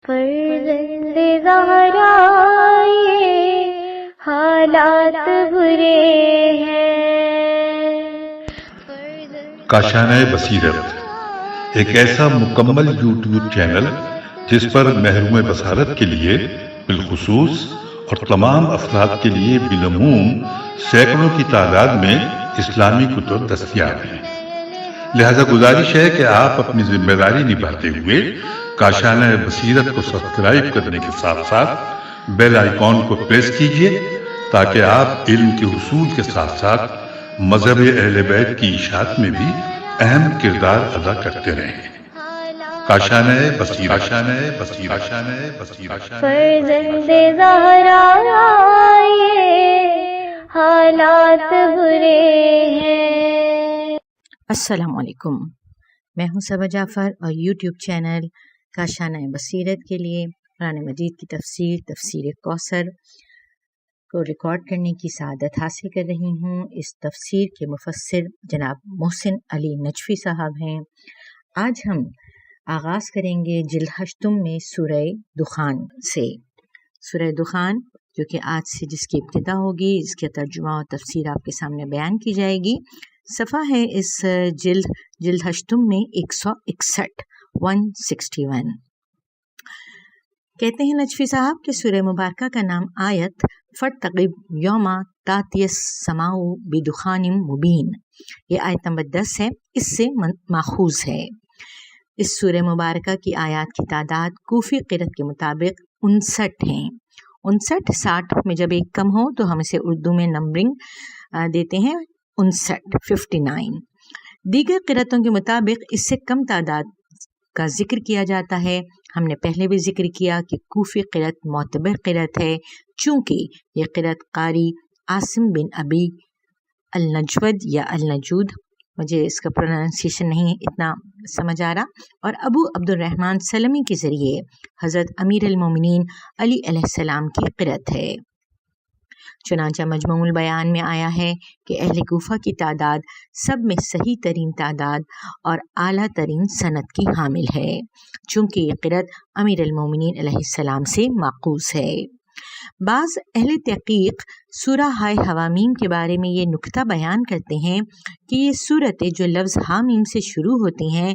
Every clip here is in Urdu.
فرزند زہرا یہ حالات برے ہیں۔ کاشانۂ بصیرت ایک ایسا مکمل یوٹیوب چینل جس پر محروم بصارت کے لیے بالخصوص اور تمام افراد کے لیے بالعموم سینکڑوں کی تعداد میں اسلامی کتب دستیاب ہیں۔ لہذا گزارش ہے کہ آپ اپنی ذمہ داری نبھاتے ہوئے کاشانۂ بصیرت کو سبسکرائب کرنے کے ساتھ ساتھ بیل آئیکن کو پریس کیجیے تاکہ آپ علم کے حصول کے ساتھ ساتھ مذہب اہل بیت کی اشاعت میں بھی اہم کردار ادا کرتے رہیں۔ کاشانۂ بصیرت، کاشانۂ بصیرت، کاشانۂ بصیرت۔ فرزند زہرا یہ حالات برے ہیں۔ السلام علیکم، میں ہوں صبا جعفر اور یوٹیوب چینل کاشانۂ بصیرت کے لیے قرآن مجید کی تفسیر کوثر کو ریکارڈ کرنے کی سعادت حاصل کر رہی ہوں۔ اس تفسیر کے مفسر جناب محسن علی نجفی صاحب ہیں۔ آج ہم آغاز کریں گے جلد ہشتم میں سورہ دخان سے۔ سورہ دخان جو کہ آج سے جس کی ابتدا ہوگی، اس کا ترجمہ اور تفسیر آپ کے سامنے بیان کی جائے گی۔ صفحہ ہے اس جلد ہشتم میں 161۔ کہتے ہیں نجفی صاحب کہ سورہ مبارکہ کا نام آیت فَارْتَقِبْ یوم تَأْتِی السَّمَاءُ بِدُخَانٍ مُبِینٍ، یہ آیت نمبر 10 ہے، اس سے ماخوذ ہے۔ اس سورہ مبارکہ کی آیات کی تعداد کوفی قرأت کے مطابق 59 ہیں۔ 59، 60 میں جب ایک کم ہو تو ہم اسے اردو میں نمبرنگ دیتے ہیں 59۔ دیگر قرأتوں کے مطابق اس سے کم تعداد کا ذکر کیا جاتا ہے۔ ہم نے پہلے بھی ذکر کیا کہ کوفی قرأت معتبر قرأت ہے، چونکہ یہ قرأت قاری عاصم بن ابی النجود یا النجود، مجھے اس کا پروننسیشن نہیں اتنا سمجھ آ رہا، اور ابو عبد الرحمن سلمی کے ذریعے حضرت امیر المومنین علی علیہ السلام کی قرأت ہے۔ چنانچہ مجموع البیان میں آیا ہے کہ اہل کوفہ کی تعداد سب میں صحیح ترین تعداد اور اعلیٰ ترین سند کی حامل ہے، چونکہ یہ قرأت امیر المومنین علیہ السلام سے ماخوذ ہے۔ بعض اہل تحقیق سورہ ہائے حوامیم کے بارے میں یہ نکتہ بیان کرتے ہیں کہ یہ سورتیں جو لفظ حامیم سے شروع ہوتی ہیں،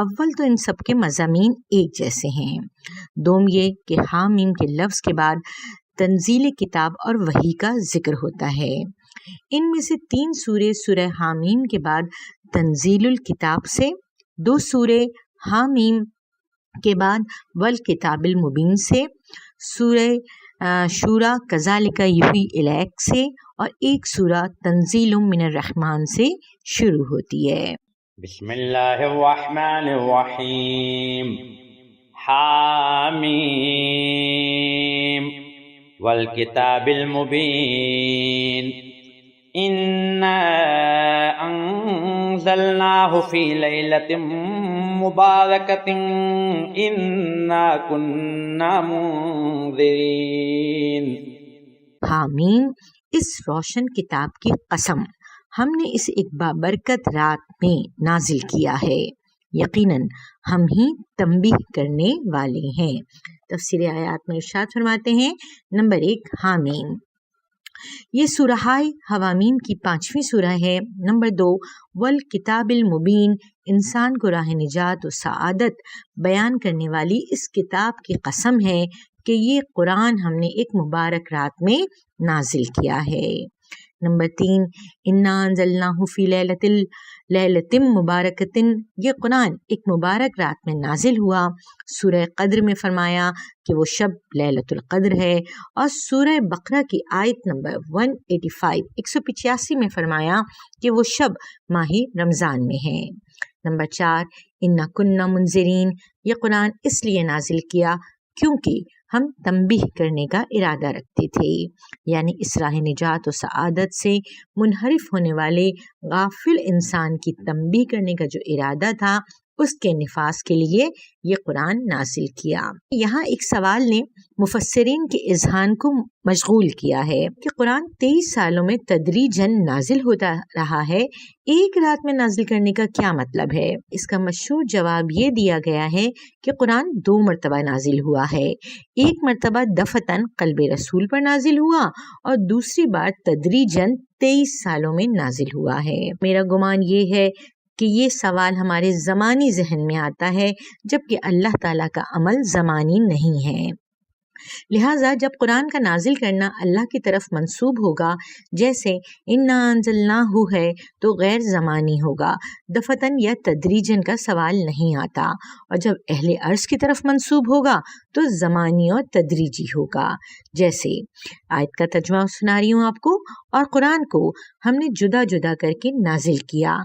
اول تو ان سب کے مضامین ایک جیسے ہیں، دوم یہ کہ حامیم کے لفظ کے بعد تنزیل کتاب اور وحی کا ذکر ہوتا ہے۔ ان میں سے 3 سورے سورہ حامیم کے بعد تنزیل الکتاب سے، 2 سورے حامیم کے بعد والکتاب المبین سے، سورہ شورا کذالک یوحی الیک سے، اور ایک سورہ تنزیل من الرحمن سے شروع ہوتی ہے۔ بسم اللہ الرحمن الرحیم۔ حامیم والکتاب المبین انا انزلناہ فی لیلۃ مبارکۃ انا کنا منذرین۔ حامیم، اس روشن کتاب کی قسم، ہم نے اسے ایک بابرکت رات میں نازل کیا ہے، یقیناً ہم ہی تنبیہ کرنے والے ہیں۔ تفسیر آیات میں ارشاد فرماتے ہیں، نمبر 1 حامیم، یہ سورہ حوامیم کی 5ویں سورہ ہے۔ نمبر 2 والکتاب المبین، انسان کو راہ نجات و سعادت بیان کرنے والی اس کتاب کی قسم ہے کہ یہ قرآن ہم نے ایک مبارک رات میں نازل کیا ہے۔ نمبر 3 انا انزلناہ فی لیلۃ مبارکۃ، یہ قرآن ایک مبارک رات میں نازل ہوا۔ سورہ قدر میں فرمایا کہ وہ شب لیلۃ القدر ہے، اور سورہ بقرہ کی آیت نمبر 185 میں فرمایا کہ وہ شب ماہ رمضان میں ہے۔ نمبر 4 انا کنا منذرین، یہ قرآن اس لیے نازل کیا کیونکہ ہم تنبیہ کرنے کا ارادہ رکھتے تھے، یعنی اس راہ نجات و سعادت سے منحرف ہونے والے غافل انسان کی تنبیہ کرنے کا جو ارادہ تھا، اس کے نفاذ کے لیے یہ قرآن نازل کیا۔ یہاں ایک سوال نے مفسرین کے اذہان کو مشغول کیا ہے کہ قرآن 23 سالوں میں تدریجاً نازل ہوتا رہا ہے، ایک رات میں نازل کرنے کا کیا مطلب ہے؟ اس کا مشہور جواب یہ دیا گیا ہے کہ قرآن 2 مرتبہ نازل ہوا ہے، ایک مرتبہ دفتن قلب رسول پر نازل ہوا اور دوسری بار تدریجاً 23 سالوں میں نازل ہوا ہے۔ میرا گمان یہ ہے کہ یہ سوال ہمارے زمانی ذہن میں آتا ہے، جبکہ اللہ تعالیٰ کا عمل زمانی نہیں ہے۔ لہٰذا جب قرآن کا نازل کرنا اللہ کی طرف منسوب ہوگا، جیسے انا انزلناہ ہے، تو غیر زمانی ہوگا، دفتن یا تدریجن کا سوال نہیں آتا، اور جب اہل عرض کی طرف منسوب ہوگا تو زمانی اور تدریجی ہوگا۔ جیسے آیت کا ترجمہ سنا رہی ہوں آپ کو، اور قرآن کو ہم نے جدا جدا کر کے نازل کیا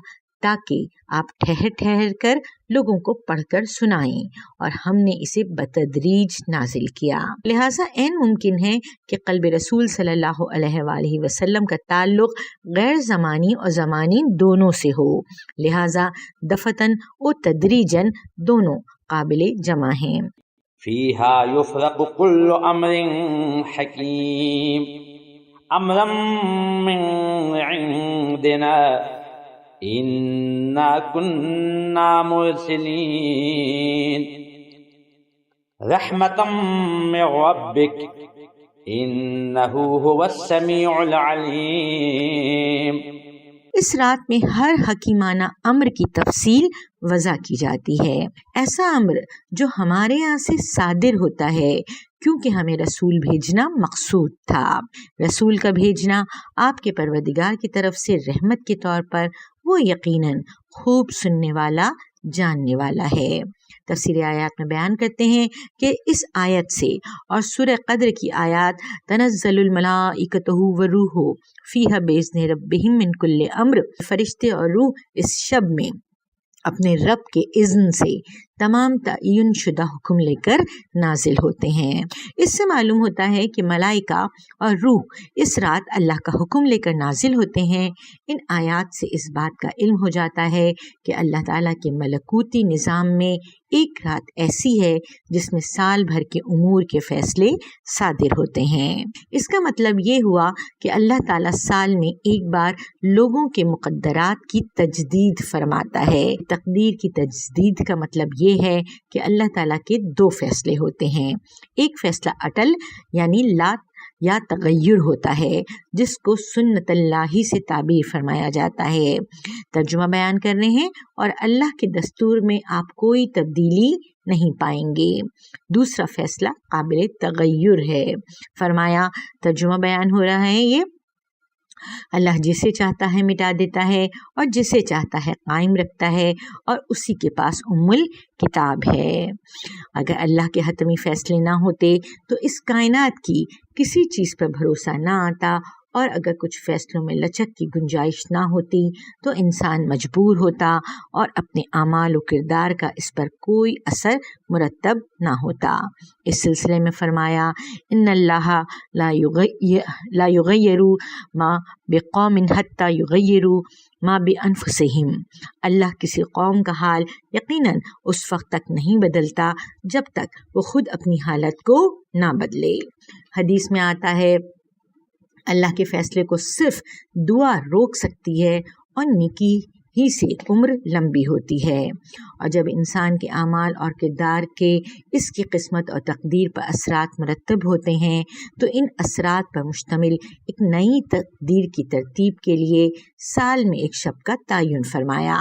تاکہ آپ ٹھہر ٹھہر کر لوگوں کو پڑھ کر سنائیں، اور ہم نے اسے بتدریج نازل کیا۔ لہٰذا عین ممکن ہے کہ قلب رسول صلی اللہ علیہ وآلہ وسلم کا تعلق غیر زمانی اور زمانی دونوں سے ہو، لہٰذا دفتن و تدریجن دونوں قابل جمع ہیں۔ فیہا یفرق کل امر حکیم امرا من عندنا انا کننا مرسلین رحمتا من ربک انہ هو السمیع العلیم۔ اس رات میں ہر حکیمانہ امر کی تفصیل وضع کی جاتی ہے، ایسا امر جو ہمارے یہاں سے صادر ہوتا ہے، کیونکہ ہمیں رسول بھیجنا مقصود تھا۔ رسول کا بھیجنا آپ کے پروردگار کی طرف سے رحمت کے طور پر، وہ یقیناً خوب سننے والا، جاننے والا ہے۔ تفسیر آیات میں بیان کرتے ہیں کہ اس آیت سے اور سورہ قدر کی آیات تنزل الملائکۃ والروح فیہا بإذن ربہم من کل امر، فرشتے اور روح اس شب میں اپنے رب کے اذن سے تمام تعین شدہ حکم لے کر نازل ہوتے ہیں۔ اس سے معلوم ہوتا ہے کہ ملائکہ اور روح اس رات اللہ کا حکم لے کر نازل ہوتے ہیں۔ ان آیات سے اس بات کا علم ہو جاتا ہے کہ اللہ تعالیٰ کے ملکوتی نظام میں ایک رات ایسی ہے جس میں سال بھر کے امور کے فیصلے صادر ہوتے ہیں۔ اس کا مطلب یہ ہوا کہ اللہ تعالیٰ سال میں ایک بار لوگوں کے مقدرات کی تجدید فرماتا ہے۔ تقدیر کی تجدید کا مطلب یہ ہے کہ اللہ تعالیٰ کے 2 فیصلے ہوتے ہیں، ایک فیصلہ اٹل یعنی لا یا تغیر ہوتا ہے، جس کو سنت اللہ سے تعبیر فرمایا جاتا ہے، ترجمہ بیان کر رہے ہیں، اور اللہ کے دستور میں آپ کوئی تبدیلی نہیں پائیں گے۔ دوسرا فیصلہ قابل تغیر ہے، فرمایا ترجمہ بیان ہو رہا ہے یہ اللہ جسے چاہتا ہے مٹا دیتا ہے اور جسے چاہتا ہے قائم رکھتا ہے، اور اسی کے پاس کتاب ہے۔ اگر اللہ کے حتمی فیصلے نہ ہوتے تو اس کائنات کی کسی چیز پر بھروسہ نہ آتا، اور اگر کچھ فیصلوں میں لچک کی گنجائش نہ ہوتی تو انسان مجبور ہوتا اور اپنے اعمال و کردار کا اس پر کوئی اثر مرتب نہ ہوتا۔ اس سلسلے میں فرمایا ان اللہ لا یغیر ما بقوم حتی یغیروا ما بانفسہم، اللہ کسی قوم کا حال یقیناً اس وقت تک نہیں بدلتا جب تک وہ خود اپنی حالت کو نہ بدلے۔ حدیث میں آتا ہے اللہ کے فیصلے کو صرف دعا روک سکتی ہے، اور نیکی ہی سے عمر لمبی ہوتی ہے، اور جب انسان کے اعمال اور کردار کے اس کی قسمت اور تقدیر پر اثرات مرتب ہوتے ہیں تو ان اثرات پر مشتمل ایک نئی تقدیر کی ترتیب کے لیے سال میں ایک شب کا تعین فرمایا۔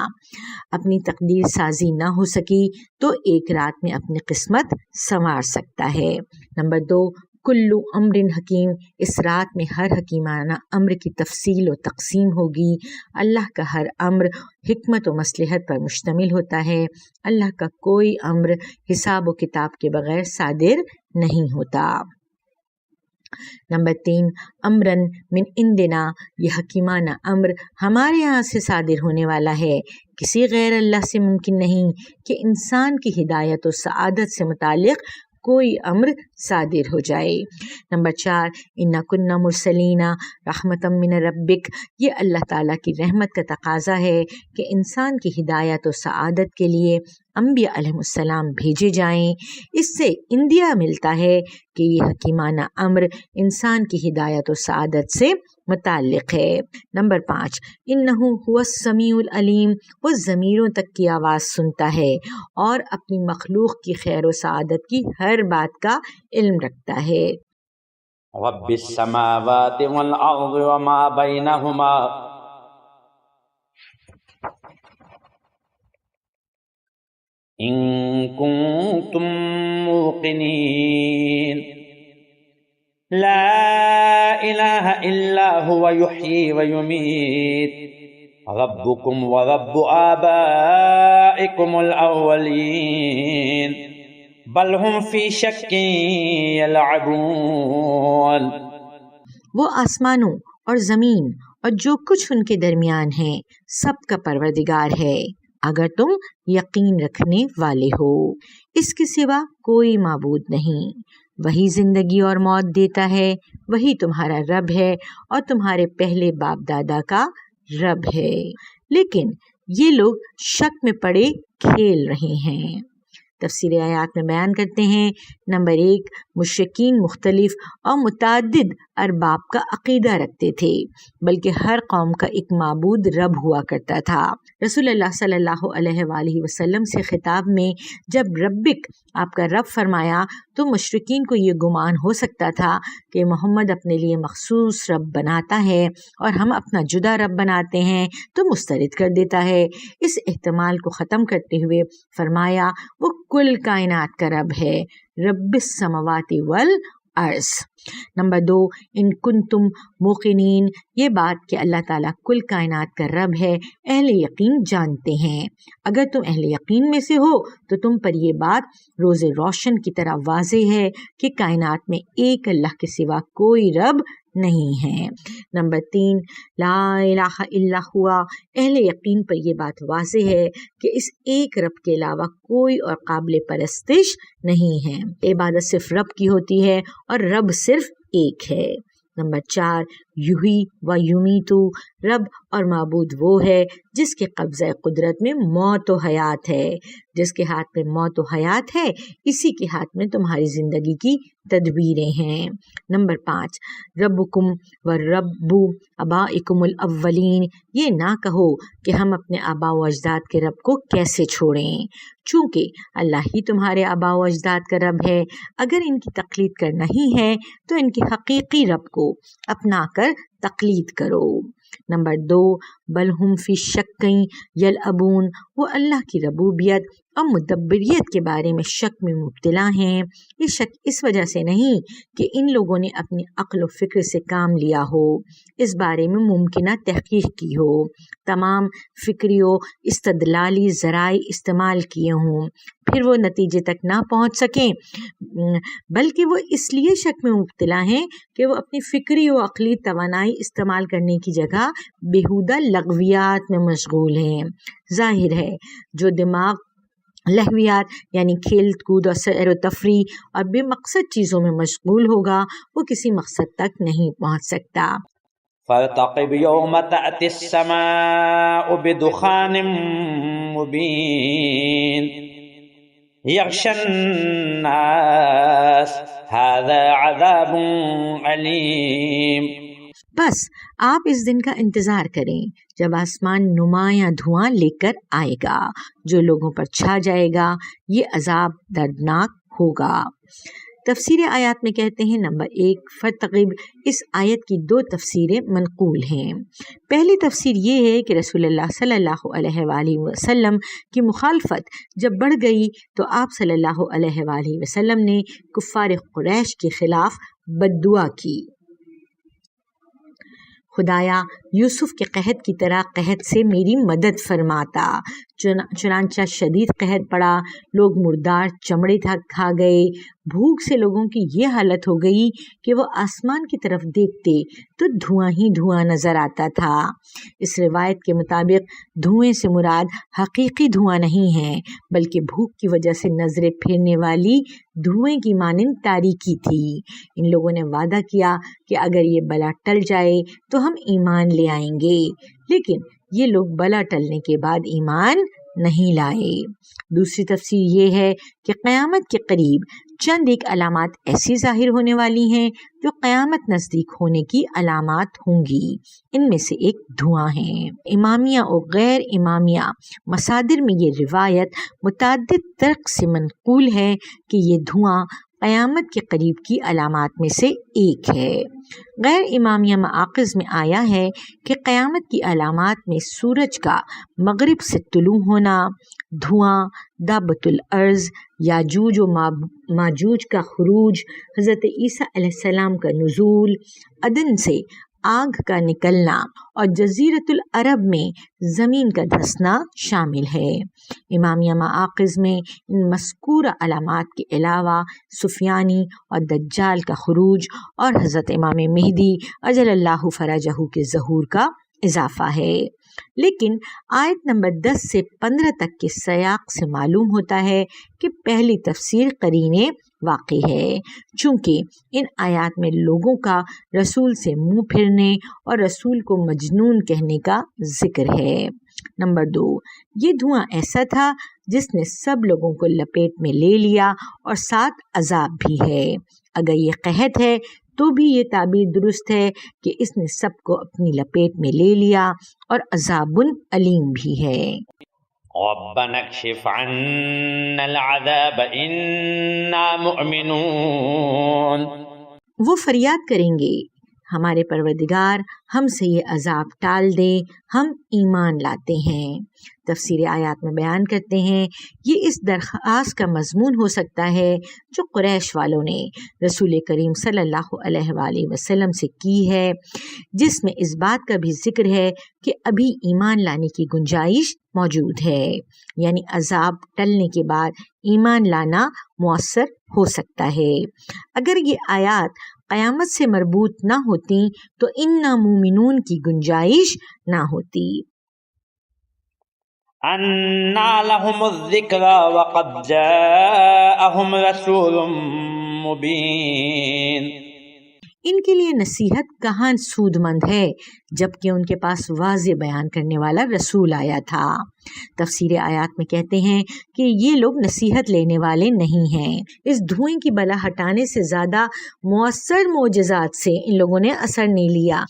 اپنی تقدیر سازی نہ ہو سکی تو ایک رات میں اپنی قسمت سنوار سکتا ہے۔ نمبر 2، کلو امر حکیم، اس رات میں ہر حکیمانہ امر کی تفصیل و تقسیم ہوگی۔ اللہ کا ہر امر حکمت و مصلحت پر مشتمل ہوتا ہے، اللہ کا کوئی امر حساب و کتاب کے بغیر صادر نہیں ہوتا۔ نمبر 3، امرن من عندنا، یہ حکیمانہ امر ہمارے یہاں سے صادر ہونے والا ہے، کسی غیر اللہ سے ممکن نہیں کہ انسان کی ہدایت و سعادت سے متعلق کوئی امر صادر ہو جائے۔ نمبر 4، انا کننا مرسلین رحمتا من ربک، یہ اللہ تعالیٰ کی رحمت کا تقاضا ہے کہ انسان کی ہدایت و سعادت کے لیے انبیاء علیہ السلام بھیجے جائیں۔ اس سے اندیا ملتا ہے کہ یہ حکیمانہ امر انسان کی ہدایت و سعادت سے متعلق ہے۔ نمبر 5، انہو هو السمیع العلیم، وہ ضمیروں تک کی آواز سنتا ہے اور اپنی مخلوق کی خیر و سعادت کی ہر بات کا علم رکھتا ہے۔ رب السماوات والأرض وما بينهما إن كنتم موقنين لا إله إلا هو يحيي ويميت ربكم ورب آبائكم الأولين بل هم في شك يلعبون۔ وہ آسمانوں اور زمین اور جو کچھ ان کے درمیان ہے سب کا پروردگار ہے، اگر تم یقین رکھنے والے ہو۔ اس کے سوا کوئی معبود نہیں، وہی زندگی اور موت دیتا ہے، وہی تمہارا رب ہے اور تمہارے پہلے باپ دادا کا رب ہے، لیکن یہ لوگ شک میں پڑے کھیل رہے ہیں۔ تفسیر آیات میں بیان کرتے ہیں، نمبر 1، مشرکین مختلف اور متعدد ارباب کا عقیدہ رکھتے تھے، بلکہ ہر قوم کا ایک معبود رب ہوا کرتا تھا۔ رسول اللہ صلی اللہ علیہ وآلہ وسلم سے خطاب میں جب ربک آپ کا رب فرمایا تو مشرکین کو یہ گمان ہو سکتا تھا کہ محمد اپنے لیے مخصوص رب بناتا ہے اور ہم اپنا جدا رب بناتے ہیں تو مسترد کر دیتا ہے۔ اس احتمال کو ختم کرتے ہوئے فرمایا وہ کل کائنات کا رب ہے، رب السماوات والارض۔ نمبر 2، ان کنتم موقنین، یہ بات کہ اللہ تعالیٰ کل کائنات کا رب ہے اہل یقین جانتے ہیں۔ اگر تم اہل یقین میں سے ہو تو تم پر یہ بات روز روشن کی طرح واضح ہے کہ کائنات میں ایک اللہ کے سوا کوئی رب نہیں ہے۔ نمبر 3، لا الہ الا ہوا، اہل یقین پر یہ بات واضح ہے کہ اس ایک رب کے علاوہ کوئی اور قابل پرستش نہیں ہے، عبادت صرف رب کی ہوتی ہے اور رب صرف ایک ہے۔ نمبر 4، یحیی و یمیتو، رب اور معبود وہ ہے جس کے قبضہ قدرت میں موت و حیات ہے، جس کے ہاتھ میں موت و حیات ہے اسی کے ہاتھ میں تمہاری زندگی کی تدبیریں ہیں۔ نمبر 5، ربکم و رب آبائکم الاولین، یہ نہ کہو کہ ہم اپنے آباء و اجداد کے رب کو کیسے چھوڑیں، چونکہ اللہ ہی تمہارے آباء و اجداد کا رب ہے۔ اگر ان کی تقلید کرنا ہی ہے تو ان کے حقیقی رب کو اپنا کر تقلید کرو۔ نمبر 2، بل ہم فی شک یلعبون، وہ اللہ کی ربوبیت اور مدبریت کے بارے میں شک میں مبتلا ہیں۔ یہ شک اس وجہ سے نہیں کہ ان لوگوں نے اپنی عقل و فکر سے کام لیا ہو، اس بارے میں ممکنہ تحقیق کی ہو، تمام فکری و استدلالی ذرائع استعمال کیے ہوں، پھر وہ نتیجے تک نہ پہنچ سکیں، بلکہ وہ اس لیے شک میں مبتلا ہیں کہ وہ اپنی فکری و عقلی توانائی استعمال کرنے کی جگہ بیہودہ لغویات میں مشغول ہیں۔ ظاہر ہے جو دماغ لہویات یعنی کھیل کود اور سیر و تفریح اور بے مقصد چیزوں میں مشغول ہوگا وہ کسی مقصد تک نہیں پہنچ سکتا۔ فارتقب یوم تأتی السماء بدخان مبین یغشی الناس هذا عذاب علیم۔ بس آپ اس دن کا انتظار کریں جب آسمان نمایاں دھواں لے کر آئے گا جو لوگوں پر چھا جائے گا، یہ عذاب دردناک ہوگا۔ تفسیر آیات میں کہتے ہیں، نمبر 1، فرتقب، اس آیت کی 2 تفسیریں منقول ہیں۔ پہلی تفسیر یہ ہے کہ رسول اللہ صلی اللہ علیہ وآلہ وسلم کی مخالفت جب بڑھ گئی تو آپ صلی اللہ علیہ وآلہ وسلم نے کفار قریش کے خلاف بد دعا کی، خدایا یوسف کے قحط کی طرح قحط سے میری مدد فرماتا۔ چنانچہ شدید قحط پڑا، لوگ مردار چمڑے کھا گئے، بھوک سے لوگوں کی یہ حالت ہو گئی کہ وہ آسمان کی طرف دیکھتے تو دھواں ہی دھواں نظر آتا تھا۔ اس روایت کے مطابق دھوئیں سے مراد حقیقی دھواں نہیں ہے بلکہ بھوک کی وجہ سے نظریں پھیرنے والی دھوئیں کی مانند تاریکی تھی۔ ان لوگوں نے وعدہ کیا کہ اگر یہ بلا ٹل جائے تو ہم ایمان لے آئیں گے، لیکن یہ لوگ بلا ٹلنے کے بعد ایمان نہیں لائے۔ دوسری تفسیر یہ ہے کہ قیامت کے قریب چند ایک علامات ایسی ظاہر ہونے والی ہیں جو قیامت نزدیک ہونے کی علامات ہوں گی۔ ان میں سے ایک دھواں ہے۔ امامیہ اور غیر امامیہ مصادر میں یہ روایت متعدد طرق سے منقول ہے کہ یہ دھواں قیامت کے قریب کی علامات میں سے ایک ہے۔ غیر امامیہ مآخذ میں آیا ہے کہ قیامت کی علامات میں سورج کا مغرب سے طلوع ہونا، دھواں، دابۃ الارض، یاجوج و ماجوج کا خروج، حضرت عیسیٰ علیہ السلام کا نزول، عدن سے آگ کا نکلنا اور جزیرۃ العرب میں زمین کا دھسنا شامل ہے۔ امامیہ مآخذ میں ان مذکورہ علامات کے علاوہ سفیانی اور دجال کا خروج اور حضرت امام مہدی اجل اللہ فرجہ کے ظہور کا اضافہ ہے۔ لیکن آیت نمبر 10 سے 15 تک کے سیاق سے معلوم ہوتا ہے کہ پہلی تفسیر قرینے واقع ہے، چونکہ ان آیات میں لوگوں کا رسول سے منہ پھرنے اور رسول کو مجنون کہنے کا ذکر ہے۔ نمبر 2، یہ دھواں ایسا تھا جس نے سب لوگوں کو لپیٹ میں لے لیا اور ساتھ عذاب بھی ہے۔ اگر یہ قحط ہے تو بھی یہ تعبیر درست ہے کہ اس نے سب کو اپنی لپیٹ میں لے لیا اور عذاب علیم بھی ہے۔ ربنا اكشف عنا العذاب إنا مؤمنون۔ وہ فریاد کریں گے، ہمارے پروردگار ہم سے یہ عذاب ٹال دے، ہم ایمان لاتے ہیں۔ تفسیر آیات میں بیان کرتے ہیں یہ اس درخواست کا مضمون ہو سکتا ہے جو قریش والوں نے رسول کریم صلی اللہ علیہ وآلہ وسلم سے کی ہے، جس میں اس بات کا بھی ذکر ہے کہ ابھی ایمان لانے کی گنجائش موجود ہے، یعنی عذاب ٹلنے کے بعد ایمان لانا مؤثر ہو سکتا ہے۔ اگر یہ آیات قیامت سے مربوط نہ ہوتی تو انا مومنون کی گنجائش نہ ہوتی۔ انا لهم الذکری وقد جاءهم رسول مبین۔ ان کے لیے نصیحت کہاں سود مند ہے جبکہ ان کے پاس واضح بیان کرنے والا رسول آیا تھا۔ تفسیر آیات میں کہتے ہیں کہ یہ لوگ نصیحت لینے والے نہیں ہیں۔ اس دھوئیں کی بلا ہٹانے سے زیادہ مؤثر معجزات سے ان لوگوں نے اثر نہیں لیا۔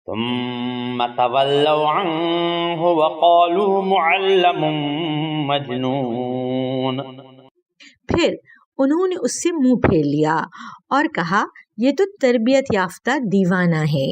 ثم تولوا عنه وقالوا معلم مجنون۔ پھر انہوں نے اس سے منہ پھیر لیا اور کہا یہ تو تربیت یافتہ دیوانہ ہے۔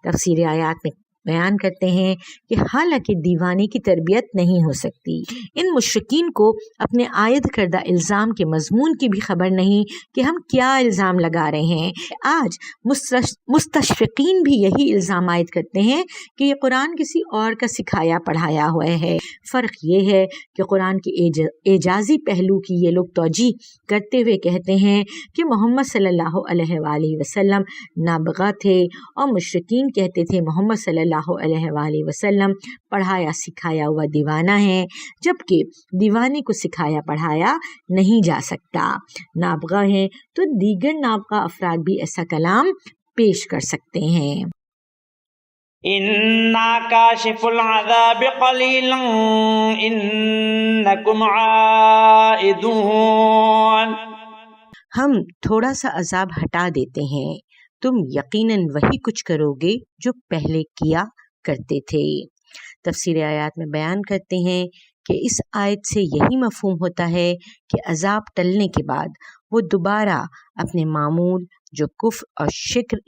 تفسیر آیات میں بیان کرتے ہیں کہ حالانکہ دیوانے کی تربیت نہیں ہو سکتی۔ ان مشرکین کو اپنے عائد کردہ الزام کے مضمون کی بھی خبر نہیں کہ ہم کیا الزام لگا رہے ہیں۔ آج مستشرقین بھی یہی الزام عائد کرتے ہیں کہ یہ قرآن کسی اور کا سکھایا پڑھایا ہوا ہے۔ فرق یہ ہے کہ قرآن کے اعجازی پہلو کی یہ لوگ توجیہ کرتے ہوئے کہتے ہیں کہ محمد صلی اللہ علیہ وآلہ وسلم نابغہ تھے، اور مشرکین کہتے تھے محمد صلی اللہ علیہ وآلہ وسلم پڑھایا سکھایا ہوا دیوانہ ہے، جبکہ دیوانے کو سکھایا پڑھایا نہیں جا سکتا۔ نابغہ ہیں تو دیگر نابغہ افراد بھی ایسا کلام پیش کر سکتے ہیں۔ انا کاشف العذاب قلیلا انکم عائدون۔ ہم تھوڑا سا عذاب ہٹا دیتے ہیں، تم یقیناً وہی کچھ کرو گے جو پہلے کیا کرتے تھے۔ تفسیر آیات میں بیان کرتے ہیں کہ اس آیت سے یہی مفہوم ہوتا ہے کہ عذاب ٹلنے کے بعد وہ دوبارہ اپنے معمول جو کفر اور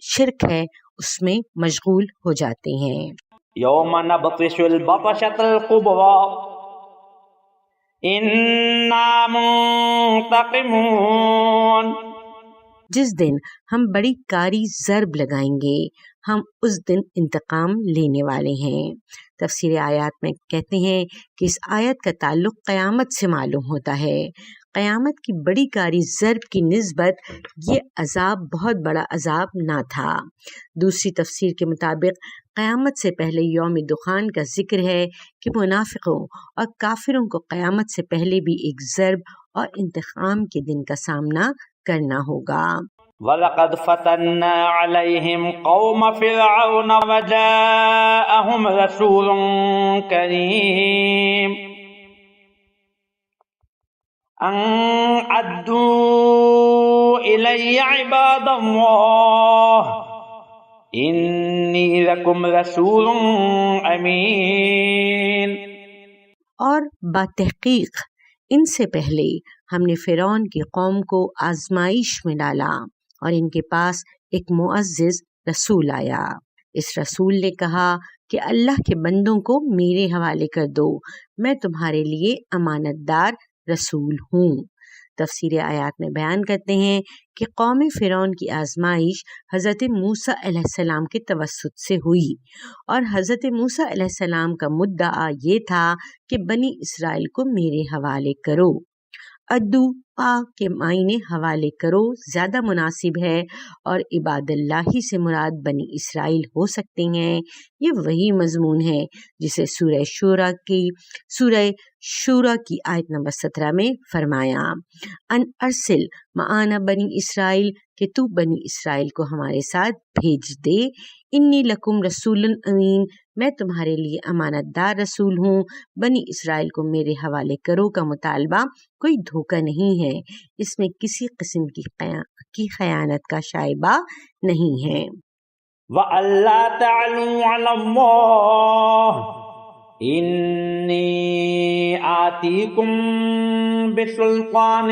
شرک ہے اس میں مشغول ہو جاتے ہیں۔ یوم نبطش البطشۃ الکبریٰ انا منتقمون۔ جس دن ہم بڑی کاری ضرب لگائیں گے، ہم اس دن انتقام لینے والے ہیں۔ تفسیر آیات میں کہتے ہیں کہ اس آیت کا تعلق قیامت سے معلوم ہوتا ہے۔ قیامت کی بڑی کاری ضرب کی نسبت یہ عذاب بہت بڑا عذاب نہ تھا۔ دوسری تفسیر کے مطابق قیامت سے پہلے یوم دخان کا ذکر ہے کہ منافقوں اور کافروں کو قیامت سے پہلے بھی ایک ضرب اور انتقام کے دن کا سامنا کرنا ہوگا۔ وَلَقَدْ فَتَنَّا عَلَيْهِمْ قَوْمَ فِرْعَوْنَ وَجَاءَهُمْ رَسُولٌ كَرِيمٌ۔ أن أدوا إلي عباد الله إني لكم رسول أمين. اور بتحقیق ان سے پہلے ہم نے فرعون کی قوم کو آزمائش میں ڈالا اور ان کے پاس ایک معزز رسول آیا. اس رسول نے کہا کہ اللہ کے بندوں کو میرے حوالے کر دو، میں تمہارے لیے امانت دار رسول ہوں. تفسیر آیات میں بیان کرتے ہیں کہ قوم فرعون کی آزمائش حضرت موسیٰ علیہ السلام کے توسط سے ہوئی، اور حضرت موسیٰ علیہ السلام کا مدعا یہ تھا کہ بنی اسرائیل کو میرے حوالے کرو. ادو کے معنی حوالے کرو زیادہ مناسب ہے، اور عباد اللہ ہی سے مراد بنی اسرائیل ہو سکتے ہیں. یہ وہی مضمون ہے جسے سورہ شورا کی آیت نمبر 17 میں فرمایا، ان ارسل معانا بنی اسرائیل، کہ تو بنی اسرائیل کو ہمارے ساتھ بھیج دے. انی لکم رسول امین، میں تمہارے لیے امانت دار رسول ہوں. بنی اسرائیل کو میرے حوالے کرو کا مطالبہ کوئی دھوکہ نہیں ہے، اس میں کسی قسم کی خیانت کا شائبہ نہیں ہے. وَأَلَّا تَعْلُوا عَلَى اللَّهِ إِنِّي آتِيكُم بِسُلْطَانٍ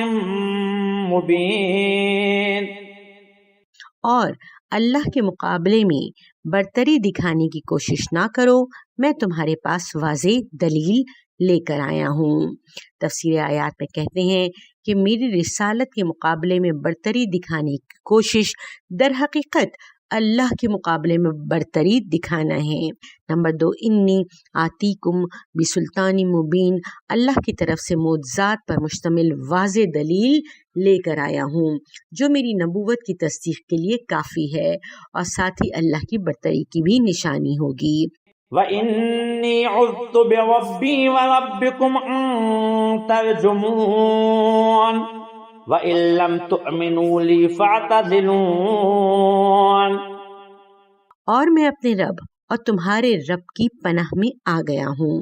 مُبِينٍ. اور اللہ کے مقابلے میں برتری دکھانے کی کوشش نہ کرو، میں تمہارے پاس واضح دلیل لے کر آیا ہوں. تفسیر آیات میں کہتے ہیں کہ میری رسالت کے مقابلے میں برتری دکھانے کی کوشش در حقیقت اللہ کے مقابلے میں برتری دکھانا ہے. نمبر 2، انی آتیکم بسلطان مبین، اللہ کی طرف سے معجزات پر مشتمل واضح دلیل لے کر آیا ہوں جو میری نبوت کی تصدیق کے لیے کافی ہے، اور ساتھ ہی اللہ کی برتری کی بھی نشانی ہوگی. وَإِنِّي عُذْتُ بِرَبِّي وَرَبِّكُمْ أَن تَرْجُمُونَ وَإِن لَّمْ تُؤْمِنُوا لِي فَاعْتَزِلُونِ. اور میں اپنے رب اور تمہارے رب کی پناہ میں آ گیا ہوں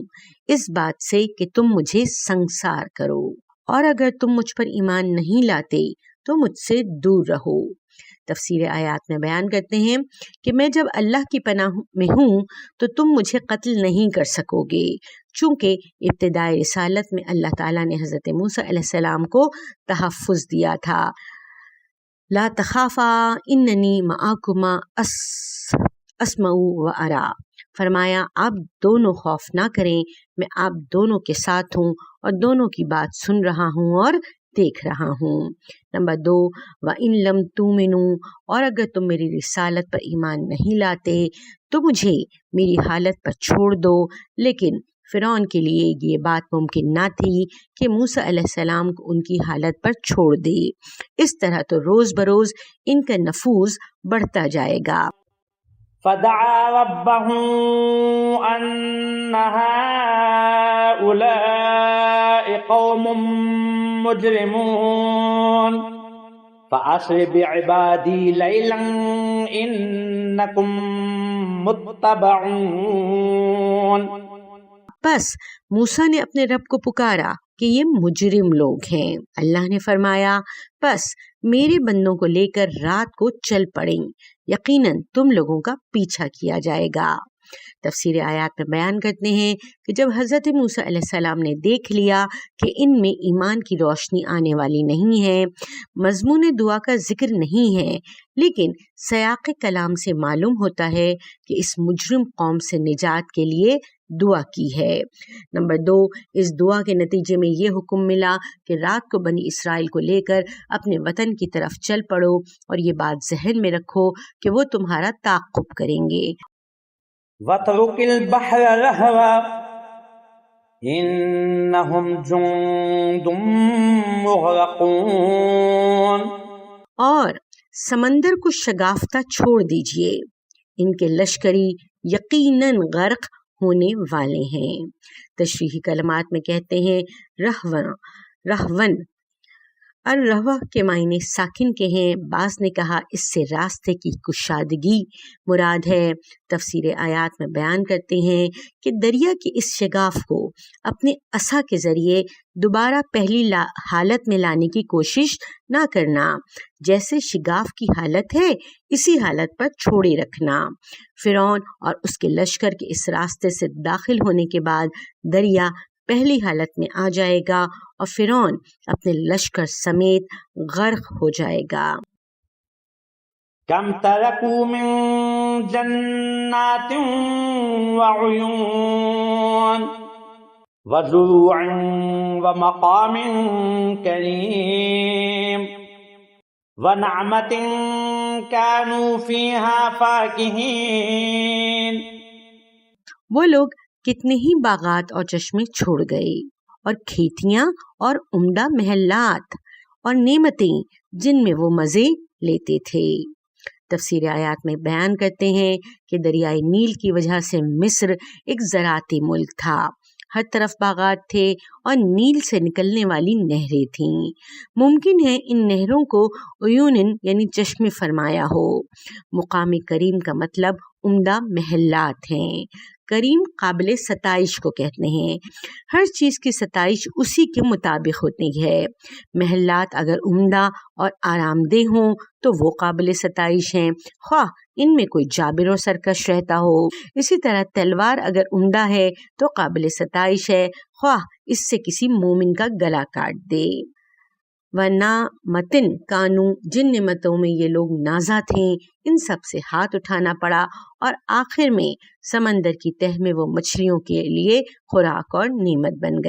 اس بات سے کہ تم مجھے سنگسار کرو، اور اگر تم مجھ پر ایمان نہیں لاتے تو مجھ سے دور رہو. تفسیر آیات میں بیان کرتے ہیں کہ میں جب اللہ کی پناہ میں ہوں تو تم مجھے قتل نہیں کر سکو گے، چونکہ ابتدائی رسالت میں اللہ تعالیٰ نے حضرت موسیٰ علیہ السلام کو تحفظ دیا تھا. لا تخافا اننی معاکما اسمع و ارا، فرمایا آپ دونوں خوف نہ کریں، میں آپ دونوں کے ساتھ ہوں اور دونوں کی بات سن رہا ہوں اور دیکھ رہا ہوں. نمبر 2، وَإِن لَّمْ تُؤْمِنُوا، اور اگر تم میری رسالت پر ایمان نہیں لاتے تو مجھے میری حالت پر چھوڑ دو. لیکن فرعون کے لیے یہ بات ممکن نہ تھی کہ موسیٰ علیہ السلام کو ان کی حالت پر چھوڑ دے. اس طرح تو روز بروز ان کا نفوذ بڑھتا جائے گا. فَدَعَا رَبَّهُ أَنَّ هَٰؤُلَاءِ قَوْمٌ مُجْرِمُونَ فَأَسْرِ بِعِبَادِي لَيْلًا إِنَّكُم مُتَّبَعُونَ. بس موسیٰ نے اپنے رب کو پکارا کہ یہ مجرم لوگ ہیں. اللہ نے فرمایا، بس میرے بندوں کو لے کر رات کو چل پڑیں، یقیناً تم لوگوں کا پیچھا کیا جائے گا. تفسیر آیات میں بیان کرتے ہیں کہ جب حضرت موسیٰ علیہ السلام نے دیکھ لیا کہ ان میں ایمان کی روشنی آنے والی نہیں ہے، مضمون دعا کا ذکر نہیں ہے، لیکن سیاق کلام سے معلوم ہوتا ہے کہ اس مجرم قوم سے نجات کے لیے دعا کی ہے. نمبر 2، اس دعا کے نتیجے میں یہ حکم ملا کہ رات کو بنی اسرائیل کو لے کر اپنے وطن کی طرف چل پڑو، اور یہ بات ذہن میں رکھو کہ وہ تمہارا تعاقب کریں گے. وَاتْرُكِ الْبَحْرَ رَهْوًا إِنَّهُمْ جُندٌ مُغْرَقُونَ. اور سمندر کو شگافتہ چھوڑ دیجئے، ان کے لشکری یقیناً غرق ہونے والے ہیں. تشریحی کلمات میں کہتے ہیں رہون الروا کے معنی ساکن کے ہیں، بعض نے کہا اس سے راستے کی کشادگی مراد ہے۔ تفسیر آیات میں بیان کرتے ہیں کہ دریا کی اس شگاف کو اپنے عصا کے ذریعے دوبارہ پہلی حالت میں لانے کی کوشش نہ کرنا، جیسے شگاف کی حالت ہے اسی حالت پر چھوڑے رکھنا۔ فرعون اور اس کے لشکر کے اس راستے سے داخل ہونے کے بعد دریا پہلی حالت میں آ جائے گا اور فرعون اپنے لشکر سمیت غرق ہو جائے گا۔ کم ترکوا من جنات وعیون وزروع ومقام کریم ونعمت كانوا فيها فاكهين۔ وہ لوگ کتنے ہی باغات اور چشمے چھوڑ گئے اور کھیتیاں اور عمدہ محلات اور نعمتیں جن میں وہ مزے لیتے تھے۔ تفسیر آیات میں بیان کرتے ہیں کہ دریائے نیل کی وجہ سے مصر ایک زراعتی ملک تھا، ہر طرف باغات تھے اور نیل سے نکلنے والی نہریں تھیں۔ ممکن ہے ان نہروں کو عیونن یعنی چشمے فرمایا ہو۔ مقام کریم کا مطلب عمدہ محلات ہیں۔ کریم قابل ستائش کو کہتے ہیں، ہر چیز کی ستائش اسی کے مطابق ہوتی ہے۔ محلات اگر عمدہ اور آرام دہ ہوں تو وہ قابل ستائش ہیں، خواہ ان میں کوئی جابر و سرکش رہتا ہو۔ اسی طرح تلوار اگر عمدہ ہے تو قابل ستائش ہے، خواہ اس سے کسی مومن کا گلا کاٹ دے۔ وَنَعْمَةٍ كَانُوا جن نعمتوں میں یہ لوگ نازا تھے ان سب سے ہاتھ اٹھانا پڑا اور آخر میں سمندر کی تہ میں وہ مچھلیوں کے لیے خوراک اور نعمت بن گئے۔